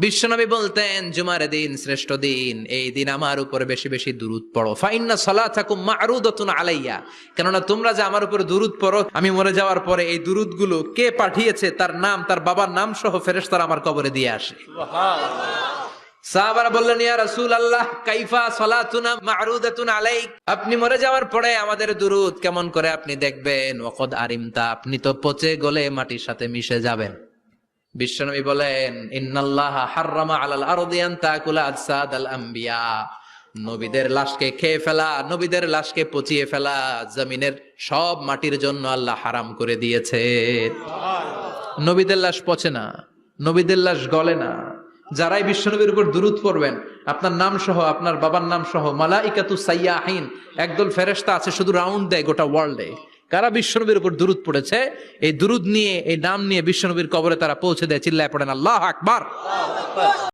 বিশ্বনবী বলতেন জুমার দিন শ্রেষ্ঠ দিন, এই দিন আমার উপরে বেশি বেশি দুরূদ পড়ো। ফাইন্না সালাতাকুম মা'রুদাতুন আলাইয়া, কেননা তোমরা যে আমার উপরে দুরূদ পড়ো, আমি মরে যাওয়ার পরে এই দুরূদগুলো কে পাঠিয়েছে তার নাম, তার বাবার নাম সহ ফেরেশতারা আমার কবরে দিয়ে আসে। সাহাবারা বললেন, ইয়া রাসূলুল্লাহ কাইফা সালাতুনা মা'রুদাতুন আলাইক, আপনি মরে যাওয়ার পরে আমাদের দুরূদ কেমন করে আপনি দেখবেন? ওয়াকাদ আরিমতা, আপনি তো পচে গলে মাটির সাথে মিশে যাবেন। বিশ্বনবী বলেন, ইন্নাল্লাহা হাররামা আলাল আরদি আন তাকুলা আজসাদাল আম্বিয়া, নবীদের লাশকে খেয়ে ফেলা, নবীদের লাশকে পচিয়ে ফেলা জমিনের সব মাটির জন্য আল্লাহ হারাম করে দিয়েছে। নবীদের লাশ পচে না, নবীদের লাশ গলে না। যারাই বিশ্বনবীর উপর দুরূদ পড়বেন, আপনার নাম সহ, আপনার বাবার নাম সহ, মালাইকাতু সাইয়াহিন, একদল ফেরেশতা আছে শুধু রাউন্ড দেয় গোটা ওয়ার্ল্ডে। কারা বিশ্বনবীর উপর দুরূদ পড়েছে, এই দুরূদ নিয়ে, এই নাম নিয়ে বিশ্বনবীর কবরে তারা পৌঁছে দেয়। চিল্লায় পড়েন আল্লাহু আকবার।